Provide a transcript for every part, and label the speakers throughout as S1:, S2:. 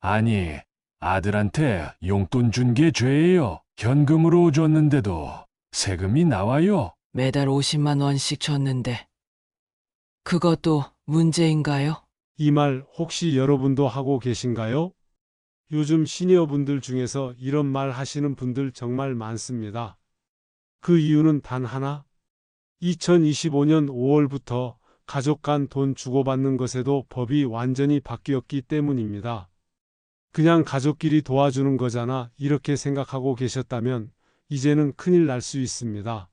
S1: 아니, 아들한테 용돈 준 게 죄예요. 현금으로 줬는데도 세금이 나와요.
S2: 매달 50만 원씩 줬는데 그것도 문제인가요?
S3: 이 말 혹시 여러분도 하고 계신가요? 요즘 시니어분들 중에서 이런 말 하시는 분들 정말 많습니다. 그 이유는 단 하나, 2025년 5월부터 가족 간 돈 주고받는 것에도 법이 완전히 바뀌었기 때문입니다. 그냥 가족끼리 도와주는 거잖아 이렇게 생각하고 계셨다면 이제는 큰일 날 수 있습니다.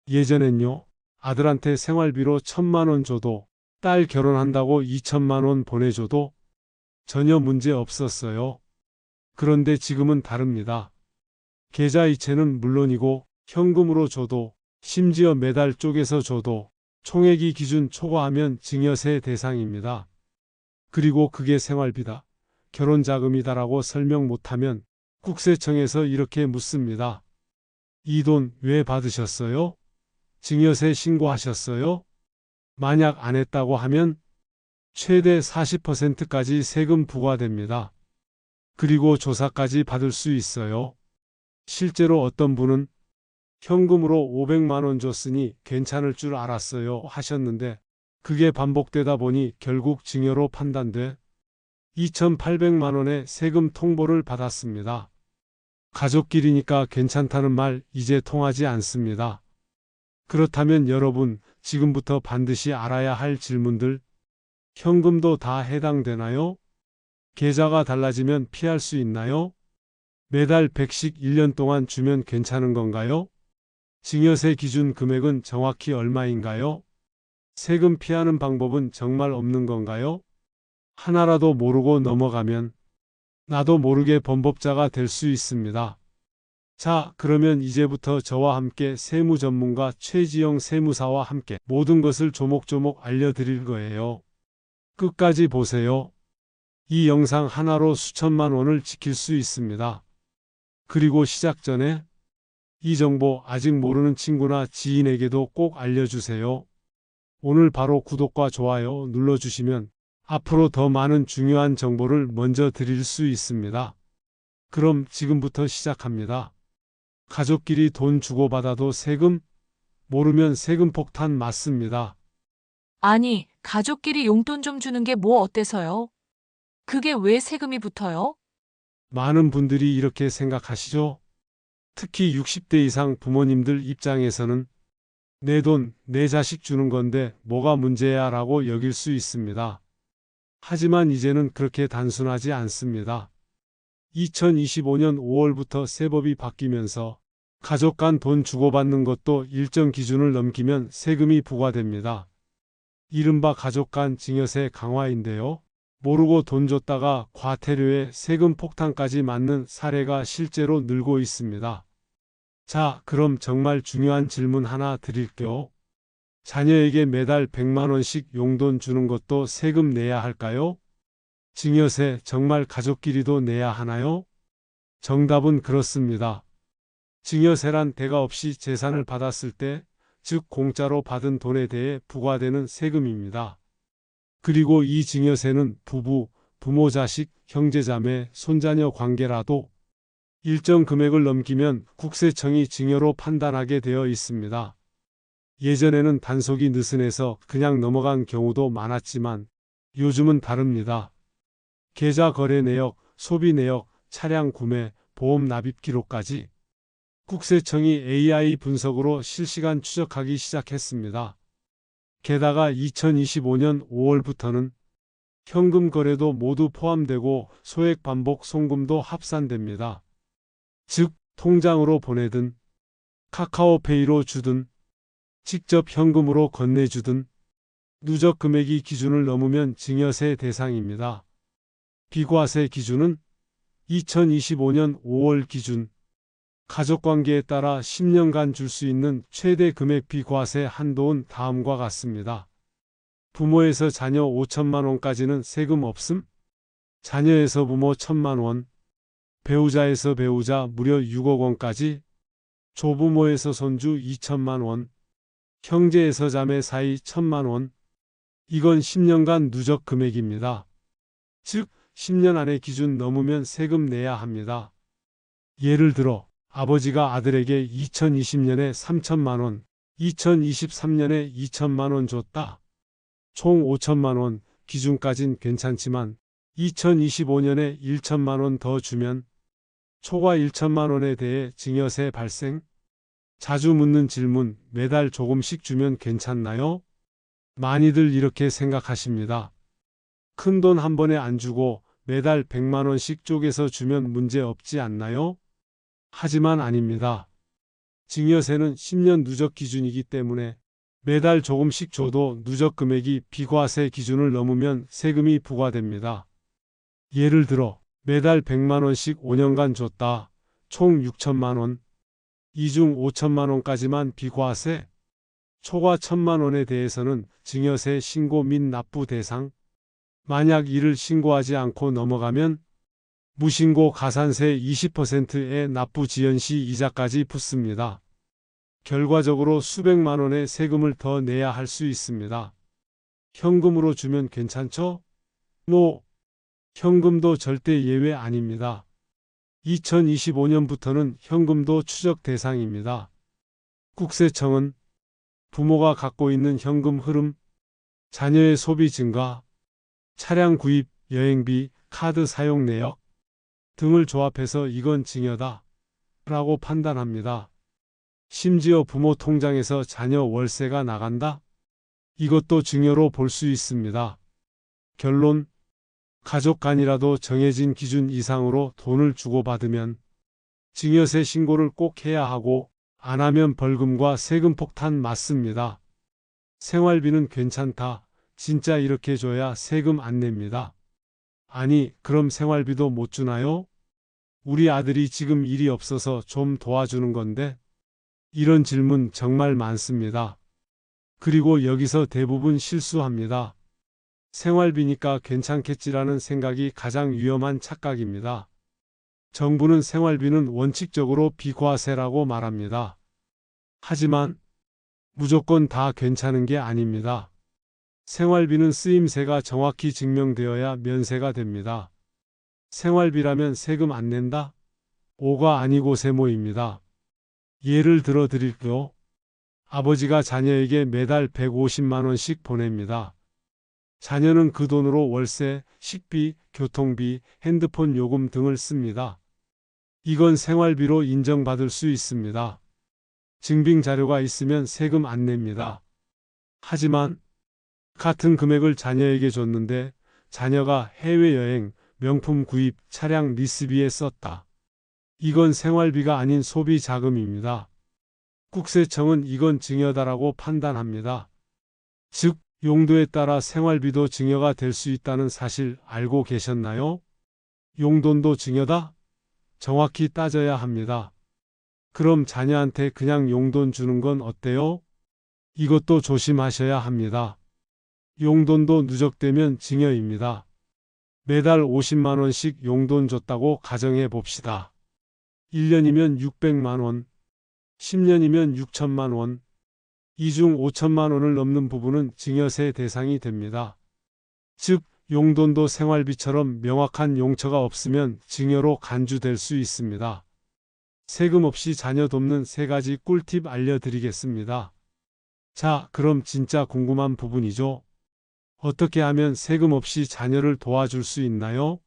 S3: 예전엔요, 아들한테 생활비로 1,000만 원 줘도 딸 결혼한다고 2천만 원 보내줘도 전혀 문제 없었어요. 그런데 지금은 다릅니다. 계좌이체는 물론이고 현금으로 줘도 심지어 매달 쪼개서 줘도 총액이 기준 초과하면 증여세 대상입니다. 그리고 그게 생활비다, 결혼자금이다라고 설명 못하면 국세청에서 이렇게 묻습니다. 이 돈 왜 받으셨어요? 증여세 신고하셨어요? 만약 안 했다고 하면 최대 40%까지 세금 부과됩니다. 그리고 조사까지 받을 수 있어요. 실제로 어떤 분은 현금으로 500만 원 줬으니 괜찮을 줄 알았어요 하셨는데 그게 반복되다 보니 결국 증여로 판단돼 2,800만 원의 세금 통보를 받았습니다. 가족끼리니까 괜찮다는 말 이제 통하지 않습니다. 그렇다면 여러분, 지금부터 반드시 알아야 할 질문들, 현금도 다 해당되나요? 계좌가 달라지면 피할 수 있나요? 매달 100씩 1년 동안 주면 괜찮은 건가요? 증여세 기준 금액은 정확히 얼마인가요? 세금 피하는 방법은 정말 없는 건가요? 하나라도 모르고 넘어가면 나도 모르게 범법자가 될 수 있습니다. 자, 그러면 이제부터 저와 함께 세무 전문가 최지영 세무사와 함께 모든 것을 조목조목 알려드릴 거예요. 끝까지 보세요. 이 영상 하나로 수천만 원을 지킬 수 있습니다. 그리고 시작 전에 이 정보 아직 모르는 친구나 지인에게도 꼭 알려주세요. 오늘 바로 구독과 좋아요 눌러주시면 앞으로 더 많은 중요한 정보를 먼저 드릴 수 있습니다. 그럼 지금부터 시작합니다. 가족끼리 돈 주고받아도 세금? 모르면 세금 폭탄 맞습니다.
S4: 아니, 가족끼리 용돈 좀 주는 게 뭐 어때서요? 그게 왜 세금이 붙어요?
S3: 많은 분들이 이렇게 생각하시죠? 특히 60대 이상 부모님들 입장에서는 내 돈, 내 자식 주는 건데 뭐가 문제야 라고 여길 수 있습니다. 하지만 이제는 그렇게 단순하지 않습니다. 2025년 5월부터 세법이 바뀌면서 가족 간 돈 주고받는 것도 일정 기준을 넘기면 세금이 부과됩니다. 이른바 가족 간 증여세 강화인데요. 모르고 돈 줬다가 과태료에 세금 폭탄까지 맞는 사례가 실제로 늘고 있습니다. 자, 그럼 정말 중요한 질문 하나 드릴게요. 자녀에게 매달 100만 원씩 용돈 주는 것도 세금 내야 할까요? 증여세 정말 가족끼리도 내야 하나요? 정답은 그렇습니다. 증여세란 대가 없이 재산을 받았을 때, 즉 공짜로 받은 돈에 대해 부과되는 세금입니다. 그리고 이 증여세는 부부, 부모 자식, 형제자매, 손자녀 관계라도 일정 금액을 넘기면 국세청이 증여로 판단하게 되어 있습니다. 예전에는 단속이 느슨해서 그냥 넘어간 경우도 많았지만 요즘은 다릅니다. 계좌 거래 내역, 소비 내역, 차량 구매, 보험 납입 기록까지 국세청이 AI 분석으로 실시간 추적하기 시작했습니다. 게다가 2025년 5월부터는 현금 거래도 모두 포함되고 소액 반복 송금도 합산됩니다. 즉, 통장으로 보내든 카카오페이로 주든 직접 현금으로 건네주든 누적 금액이 기준을 넘으면 증여세 대상입니다. 비과세 기준은 2025년 5월 기준 가족관계에 따라 10년간 줄 수 있는 최대 금액 비과세 한도는 다음과 같습니다. 부모에서 자녀 5천만 원까지는 세금 없음, 자녀에서 부모 1,000만 원, 배우자에서 배우자 무려 6억 원까지, 조부모에서 손주 2천만 원, 형제에서 자매 사이 1,000만 원. 이건 10년간 누적 금액입니다. 즉 10년 안에 기준 넘으면 세금 내야 합니다. 예를 들어 아버지가 아들에게 2020년에 3천만 원, 2023년에 2천만 원 줬다. 총 5천만 원, 기준까진 괜찮지만 2025년에 1천만 원 더 주면 초과 1천만 원에 대해 증여세 발생? 자주 묻는 질문, 매달 조금씩 주면 괜찮나요? 많이들 이렇게 생각하십니다. 큰 돈 한 번에 안 주고 매달 100만 원씩 쪼개서 주면 문제 없지 않나요? 하지만 아닙니다. 증여세는 10년 누적 기준이기 때문에 매달 조금씩 줘도 누적 금액이 비과세 기준을 넘으면 세금이 부과됩니다. 예를 들어 매달 100만 원씩 5년간 줬다. 총 6천만 원. 이 중 5천만 원까지만 비과세. 초과 1천만 원에 대해서는 증여세 신고 및 납부 대상. 만약 이를 신고하지 않고 넘어가면 무신고 가산세 20%의 납부 지연 시 이자까지 붙습니다. 결과적으로 수백만 원의 세금을 더 내야 할 수 있습니다. 현금으로 주면 괜찮죠? 현금도 절대 예외 아닙니다. 2025년부터는 현금도 추적 대상입니다. 국세청은 부모가 갖고 있는 현금 흐름, 자녀의 소비 증가, 차량 구입, 여행비, 카드 사용 내역 등을 조합해서 이건 증여다 라고 판단합니다. 심지어 부모 통장에서 자녀 월세가 나간다? 이것도 증여로 볼 수 있습니다. 결론, 가족 간이라도 정해진 기준 이상으로 돈을 주고받으면 증여세 신고를 꼭 해야 하고 안 하면 벌금과 세금 폭탄 맞습니다. 생활비는 괜찮다. 진짜 이렇게 줘야 세금 안 냅니다. 아니, 그럼 생활비도 못 주나요? 우리 아들이 지금 일이 없어서 좀 도와주는 건데? 이런 질문 정말 많습니다. 그리고 여기서 대부분 실수합니다. 생활비니까 괜찮겠지라는 생각이 가장 위험한 착각입니다. 정부는 생활비는 원칙적으로 비과세라고 말합니다. 하지만 무조건 다 괜찮은 게 아닙니다. 생활비는 쓰임새가 정확히 증명되어야 면세가 됩니다. 생활비라면 세금 안 낸다? 오가 아니고 세모입니다. 예를 들어 드릴게요. 아버지가 자녀에게 매달 150만 원씩 보냅니다. 자녀는 그 돈으로 월세, 식비, 교통비, 핸드폰 요금 등을 씁니다. 이건 생활비로 인정받을 수 있습니다. 증빙 자료가 있으면 세금 안 냅니다. 하지만 같은 금액을 자녀에게 줬는데 자녀가 해외여행, 명품 구입, 차량 리스비에 썼다. 이건 생활비가 아닌 소비 자금입니다. 국세청은 이건 증여다라고 판단합니다. 즉, 용도에 따라 생활비도 증여가 될 수 있다는 사실 알고 계셨나요? 용돈도 증여다? 정확히 따져야 합니다. 그럼 자녀한테 그냥 용돈 주는 건 어때요? 이것도 조심하셔야 합니다. 용돈도 누적되면 증여입니다. 매달 50만 원씩 용돈 줬다고 가정해 봅시다. 1년이면 600만 원, 10년이면 6천만 원, 이 중 5천만 원을 넘는 부분은 증여세 대상이 됩니다. 즉, 용돈도 생활비처럼 명확한 용처가 없으면 증여로 간주될 수 있습니다. 세금 없이 자녀 돕는 3가지 꿀팁 알려드리겠습니다. 자, 그럼 진짜 궁금한 부분이죠. 어떻게 하면 세금 없이 자녀를 도와줄 수 있나요?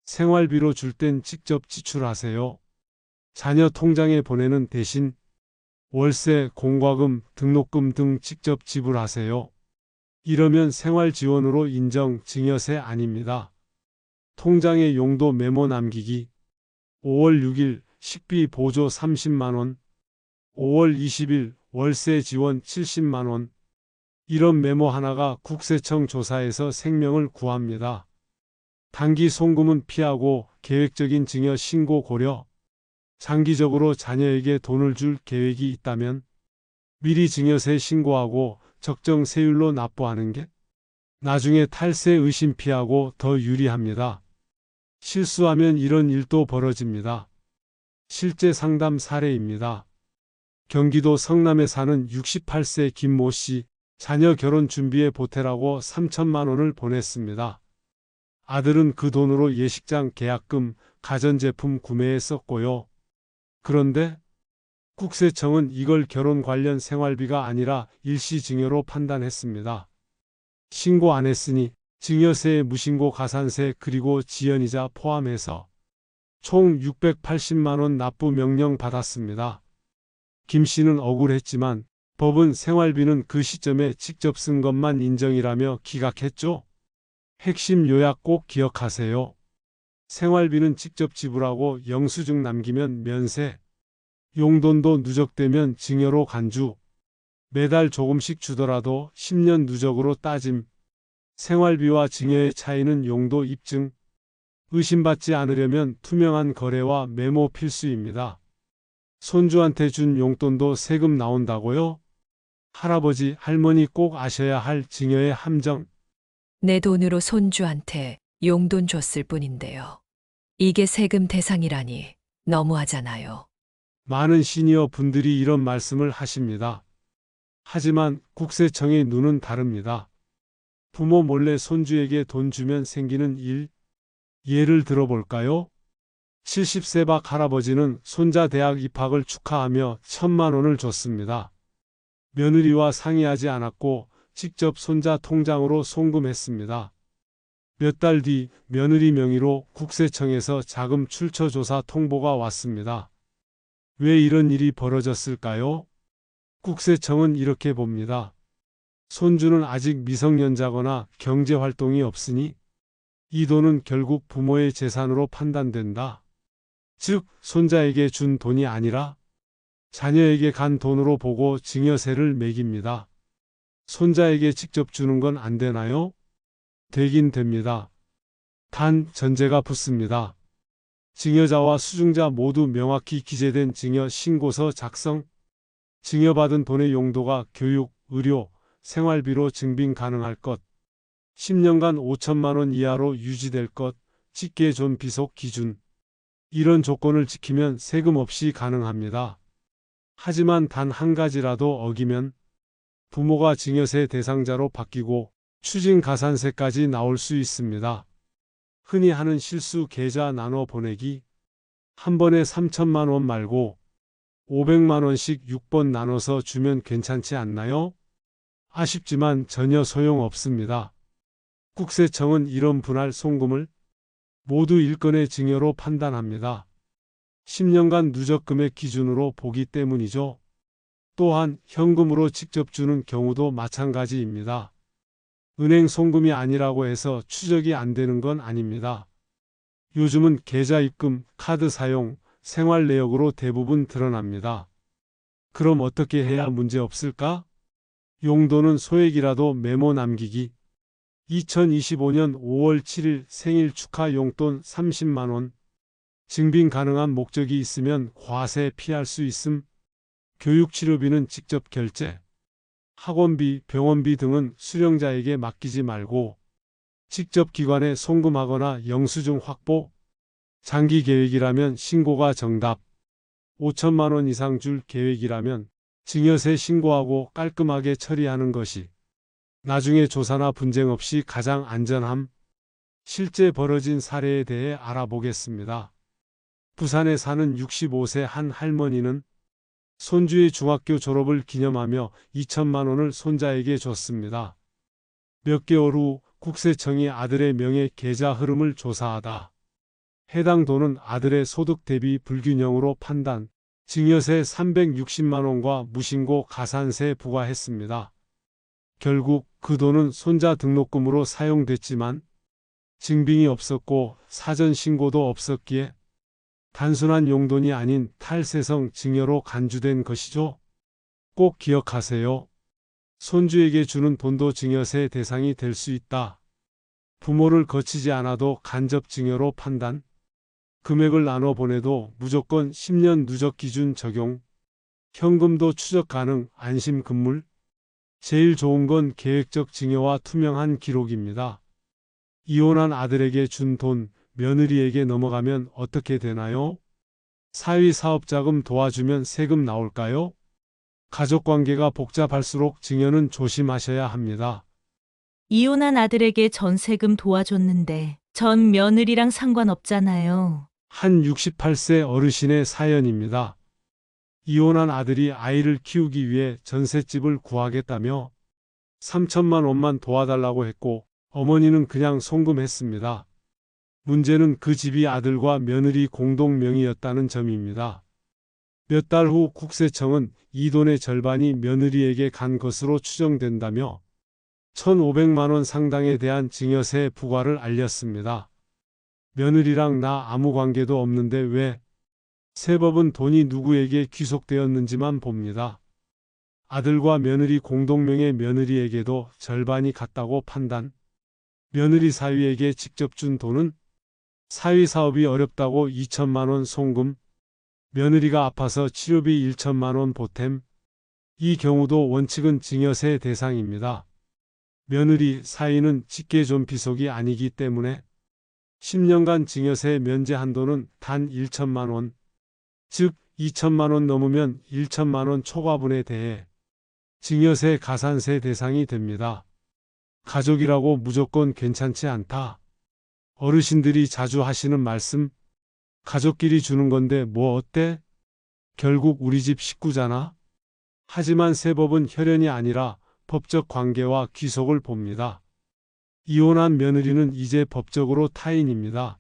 S3: 생활비로 줄 땐 직접 지출하세요. 자녀 통장에 보내는 대신 월세, 공과금, 등록금 등 직접 지불하세요. 이러면 생활지원으로 인정 증여세 아닙니다. 통장에 용도 메모 남기기. 5월 6일 식비 보조 30만 원, 5월 20일 월세 지원 70만 원. 이런 메모 하나가 국세청 조사에서 생명을 구합니다. 단기 송금은 피하고 계획적인 증여 신고 고려. 장기적으로 자녀에게 돈을 줄 계획이 있다면 미리 증여세 신고하고 적정 세율로 납부하는 게 나중에 탈세 의심 피하고 더 유리합니다. 실수하면 이런 일도 벌어집니다. 실제 상담 사례입니다. 경기도 성남에 사는 68세 김모 씨, 자녀 결혼 준비에 보태라고 3천만 원을 보냈습니다. 아들은 그 돈으로 예식장 계약금, 가전제품 구매에 썼고요. 그런데 국세청은 이걸 결혼 관련 생활비가 아니라 일시증여로 판단했습니다. 신고 안 했으니 증여세, 무신고 가산세 그리고 지연이자 포함해서 총 680만 원 납부 명령 받았습니다. 김 씨는 억울했지만 법은 생활비는 그 시점에 직접 쓴 것만 인정이라며 기각했죠. 핵심 요약 꼭 기억하세요. 생활비는 직접 지불하고 영수증 남기면 면세, 용돈도 누적되면 증여로 간주, 매달 조금씩 주더라도 10년 누적으로 따짐, 생활비와 증여의 차이는 용도 입증, 의심받지 않으려면 투명한 거래와 메모 필수입니다. 손주한테 준 용돈도 세금 나온다고요? 할아버지, 할머니 꼭 아셔야 할 증여의 함정.
S5: 내 돈으로 손주한테 용돈 줬을 뿐인데요. 이게 세금 대상이라니 너무하잖아요.
S3: 많은 시니어 분들이 이런 말씀을 하십니다. 하지만 국세청의 눈은 다릅니다. 부모 몰래 손주에게 돈 주면 생기는 일, 예를 들어볼까요? 70세 박 할아버지는 손자 대학 입학을 축하하며 1,000만 원을 줬습니다. 며느리와 상의하지 않았고 직접 손자 통장으로 송금했습니다. 몇 달 뒤 며느리 명의로 국세청에서 자금 출처 조사 통보가 왔습니다. 왜 이런 일이 벌어졌을까요? 국세청은 이렇게 봅니다. 손주는 아직 미성년자거나 경제활동이 없으니 이 돈은 결국 부모의 재산으로 판단된다. 즉, 손자에게 준 돈이 아니라 자녀에게 간 돈으로 보고 증여세를 매깁니다. 손자에게 직접 주는 건 안 되나요? 되긴 됩니다. 단 전제가 붙습니다. 증여자와 수증자 모두 명확히 기재된 증여 신고서 작성, 증여받은 돈의 용도가 교육, 의료, 생활비로 증빙 가능할 것, 10년간 5천만 원 이하로 유지될 것, 직계존 비속 기준. 이런 조건을 지키면 세금 없이 가능합니다. 하지만 단 한 가지라도 어기면 부모가 증여세 대상자로 바뀌고 추징 가산세까지 나올 수 있습니다. 흔히 하는 실수 계좌 나눠 보내기. 한 번에 3천만 원 말고 500만 원씩 6번 나눠서 주면 괜찮지 않나요? 아쉽지만 전혀 소용없습니다. 국세청은 이런 분할 송금을 모두 일건의 증여로 판단합니다. 10년간 누적금액 기준으로 보기 때문이죠. 또한 현금으로 직접 주는 경우도 마찬가지입니다. 은행 송금이 아니라고 해서 추적이 안 되는 건 아닙니다. 요즘은 계좌 입금, 카드 사용, 생활 내역으로 대부분 드러납니다. 그럼 어떻게 해야 문제 없을까? 용도는 소액이라도 메모 남기기. 2025년 5월 7일 생일 축하 용돈 30만 원. 증빙 가능한 목적이 있으면 과세 피할 수 있음. 교육치료비는 직접 결제. 학원비, 병원비 등은 수령자에게 맡기지 말고 직접 기관에 송금하거나 영수증 확보. 장기 계획이라면 신고가 정답. 5천만 원 이상 줄 계획이라면 증여세 신고하고 깔끔하게 처리하는 것이 나중에 조사나 분쟁 없이 가장 안전함. 실제 벌어진 사례에 대해 알아보겠습니다. 부산에 사는 65세 한 할머니는 손주의 중학교 졸업을 기념하며 2천만 원을 손자에게 줬습니다. 몇 개월 후 국세청이 아들의 명예 계좌 흐름을 조사하다 해당 돈은 아들의 소득 대비 불균형으로 판단, 증여세 360만 원과 무신고 가산세 부과했습니다. 결국 그 돈은 손자 등록금으로 사용됐지만 증빙이 없었고 사전 신고도 없었기에 단순한 용돈이 아닌 탈세성 증여로 간주된 것이죠. 꼭 기억하세요. 손주에게 주는 돈도 증여세 대상이 될 수 있다. 부모를 거치지 않아도 간접 증여로 판단. 금액을 나눠 보내도 무조건 10년 누적 기준 적용. 현금도 추적 가능, 안심 금물. 제일 좋은 건 계획적 증여와 투명한 기록입니다. 이혼한 아들에게 준 돈, 며느리에게 넘어가면 어떻게 되나요? 사위 사업자금 도와주면 세금 나올까요? 가족관계가 복잡할수록 증여는 조심하셔야 합니다.
S6: 이혼한 아들에게 전세금 도와줬는데 전 며느리랑 상관없잖아요.
S3: 한 68세 어르신의 사연입니다. 이혼한 아들이 아이를 키우기 위해 전셋집을 구하겠다며 3천만 원만 도와달라고 했고 어머니는 그냥 송금했습니다. 문제는 그 집이 아들과 며느리 공동 명의였다는 점입니다. 몇 달 후 국세청은 이 돈의 절반이 며느리에게 간 것으로 추정된다며 1,500만 원 상당에 대한 증여세 부과를 알렸습니다. 며느리랑 나 아무 관계도 없는데 왜? 세법은 돈이 누구에게 귀속되었는지만 봅니다. 아들과 며느리 공동명의 며느리에게도 절반이 갔다고 판단. 며느리 사위에게 직접 준 돈은 사위 사업이 어렵다고 2천만 원 송금. 며느리가 아파서 치료비 1천만 원 보탬. 이 경우도 원칙은 증여세 대상입니다. 며느리 사위는 직계존피속이 아니기 때문에 10년간 증여세 면제 한도는 단 1천만 원, 즉 2천만 원 넘으면 1천만 원 초과분에 대해 증여세 가산세 대상이 됩니다. 가족이라고 무조건 괜찮지 않다. 어르신들이 자주 하시는 말씀, 가족끼리 주는 건데 뭐 어때? 결국 우리 집 식구잖아. 하지만 세법은 혈연이 아니라 법적 관계와 귀속을 봅니다. 이혼한 며느리는 이제 법적으로 타인입니다.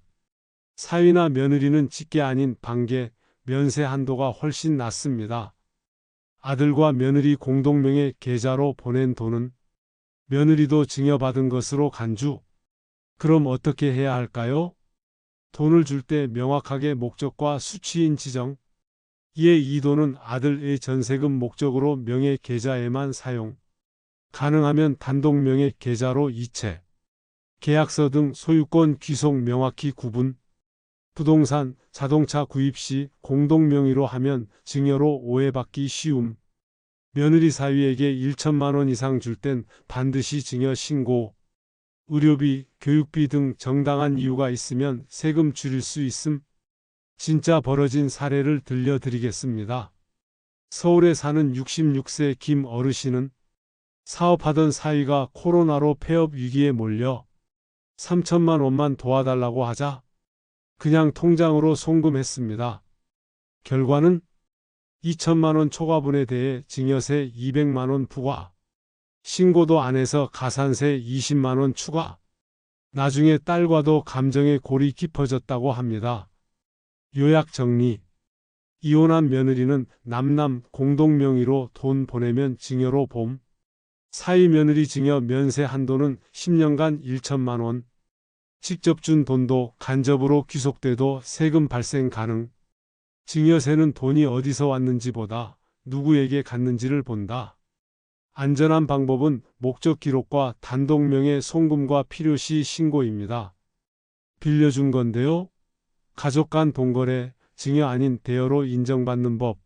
S3: 사위나 며느리는 직계 아닌 반계, 면세 한도가 훨씬 낮습니다. 아들과 며느리 공동명의 계좌로 보낸 돈은 며느리도 증여받은 것으로 간주. 그럼 어떻게 해야 할까요? 돈을 줄 때 명확하게 목적과 수취인 지정. 이에 이 돈은 아들의 전세금 목적으로 명의 계좌에만 사용. 가능하면 단독 명의 계좌로 이체. 계약서 등 소유권 귀속 명확히 구분. 부동산, 자동차 구입 시 공동 명의로 하면 증여로 오해받기 쉬움. 며느리 사위에게 1천만 원 이상 줄 땐 반드시 증여 신고. 의료비, 교육비 등 정당한 이유가 있으면 세금 줄일 수 있음. 진짜 벌어진 사례를 들려드리겠습니다. 서울에 사는 66세 김 어르신은 사업하던 사위가 코로나로 폐업 위기에 몰려 3천만 원만 도와달라고 하자 그냥 통장으로 송금했습니다. 결과는 2천만 원 초과분에 대해 증여세 200만 원 부과, 신고도 안 해서 가산세 20만 원 추가. 나중에 딸과도 감정의 골이 깊어졌다고 합니다. 요약 정리. 이혼한 며느리는 남남 공동명의로 돈 보내면 증여로 봄. 사위 며느리 증여 면세 한도는 10년간 1천만 원. 직접 준 돈도 간접으로 귀속돼도 세금 발생 가능. 증여세는 돈이 어디서 왔는지보다 누구에게 갔는지를 본다. 안전한 방법은 목적 기록과 단독명의 송금과 필요시 신고입니다. 빌려준 건데요. 가족 간 동거래, 증여 아닌 대여로 인정받는 법.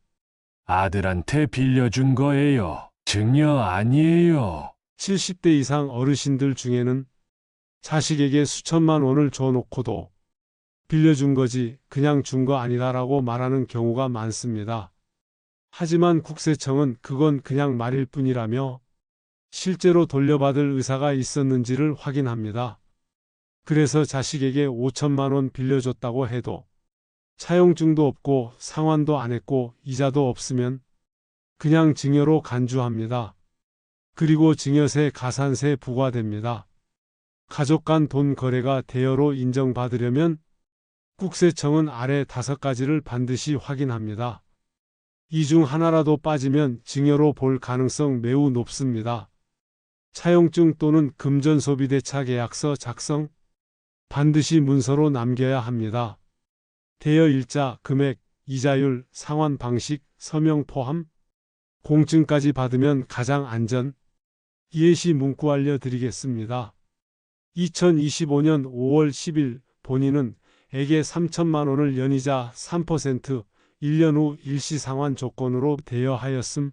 S1: 아들한테 빌려준 거예요. 증여 아니에요.
S3: 70대 이상 어르신들 중에는 자식에게 수천만 원을 줘놓고도 빌려준 거지 그냥 준 거 아니다라고 말하는 경우가 많습니다. 하지만 국세청은 그건 그냥 말일 뿐이라며 실제로 돌려받을 의사가 있었는지를 확인합니다. 그래서 자식에게 5천만 원 빌려줬다고 해도 차용증도 없고 상환도 안 했고 이자도 없으면 그냥 증여로 간주합니다. 그리고 증여세 가산세 부과됩니다. 가족 간 돈 거래가 대여로 인정받으려면 국세청은 아래 5가지를 반드시 확인합니다. 이 중 하나라도 빠지면 증여로 볼 가능성 매우 높습니다. 차용증 또는 금전소비대차 계약서 작성, 반드시 문서로 남겨야 합니다. 대여 일자, 금액, 이자율, 상환 방식, 서명 포함, 공증까지 받으면 가장 안전. 이해 시 문구 알려드리겠습니다. 2025년 5월 10일 본인은 에게 3천만 원을 연이자 3%, 1년 후 일시 상환 조건으로 대여하였음.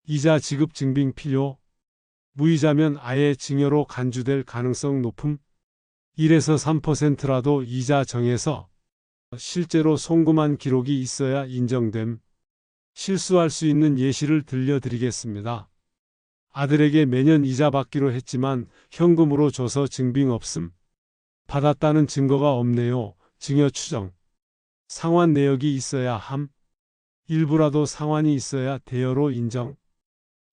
S3: 이자 지급 증빙 필요. 무이자면 아예 증여로 간주될 가능성 높음. 1에서 3%라도 이자 정해서 실제로 송금한 기록이 있어야 인정됨. 실수할 수 있는 예시를 들려드리겠습니다. 아들에게 매년 이자 받기로 했지만 현금으로 줘서 증빙 없음. 받았다는 증거가 없네요. 증여 추정. 상환 내역이 있어야 함. 일부라도 상환이 있어야 대여로 인정.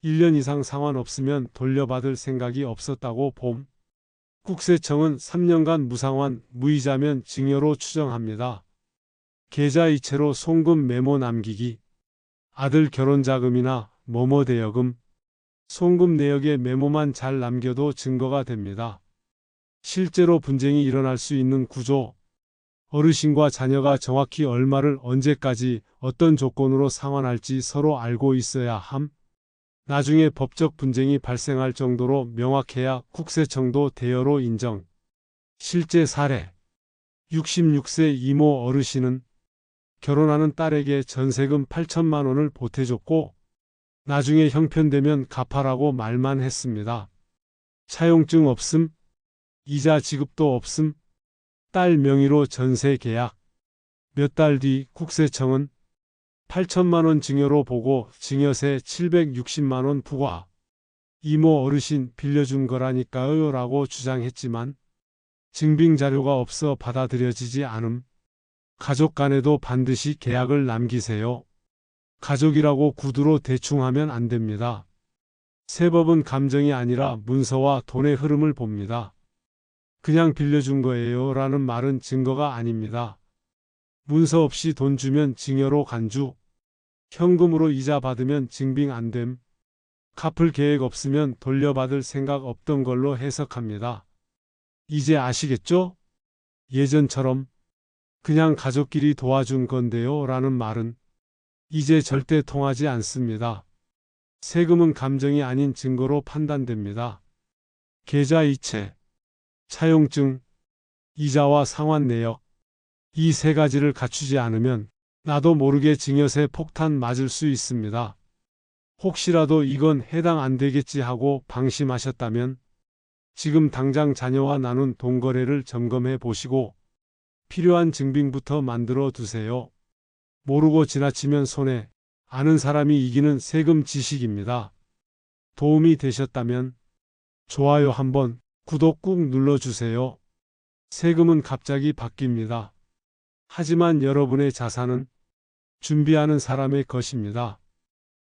S3: 1년 이상 상환 없으면 돌려받을 생각이 없었다고 봄. 국세청은 3년간 무상환, 무이자면 증여로 추정합니다. 계좌 이체로 송금 메모 남기기. 아들 결혼자금이나 뭐뭐 대여금. 송금 내역의 메모만 잘 남겨도 증거가 됩니다. 실제로 분쟁이 일어날 수 있는 구조. 어르신과 자녀가 정확히 얼마를 언제까지 어떤 조건으로 상환할지 서로 알고 있어야 함. 나중에 법적 분쟁이 발생할 정도로 명확해야 국세청도 대여로 인정. 실제 사례. 66세 이모 어르신은 결혼하는 딸에게 전세금 8천만 원을 보태줬고 나중에 형편되면 갚아라고 말만 했습니다. 차용증 없음, 이자 지급도 없음, 딸 명의로 전세 계약. 몇 달 뒤 국세청은 8천만 원 증여로 보고 증여세 760만 원 부과. 이모 어르신 빌려준 거라니까요 라고 주장했지만 증빙 자료가 없어 받아들여지지 않음. 가족 간에도 반드시 계약을 남기세요. 가족이라고 구두로 대충 하면 안 됩니다. 세법은 감정이 아니라 문서와 돈의 흐름을 봅니다. 그냥 빌려준 거예요 라는 말은 증거가 아닙니다. 문서 없이 돈 주면 증여로 간주. 현금으로 이자 받으면 증빙 안 됨. 갚을 계획 없으면 돌려받을 생각 없던 걸로 해석합니다. 이제 아시겠죠? 예전처럼 그냥 가족끼리 도와준 건데요 라는 말은 이제 절대 통하지 않습니다. 세금은 감정이 아닌 증거로 판단됩니다. 계좌 이체, 차용증, 이자와 상환 내역. 이 세 가지를 갖추지 않으면 나도 모르게 증여세 폭탄 맞을 수 있습니다. 혹시라도 이건 해당 안 되겠지 하고 방심하셨다면 지금 당장 자녀와 나눈 돈거래를 점검해 보시고 필요한 증빙부터 만들어 두세요. 모르고 지나치면 손해. 아는 사람이 이기는 세금 지식입니다. 도움이 되셨다면 좋아요 한번, 구독 꾹 눌러주세요. 세금은 갑자기 바뀝니다. 하지만 여러분의 자산은 준비하는 사람의 것입니다.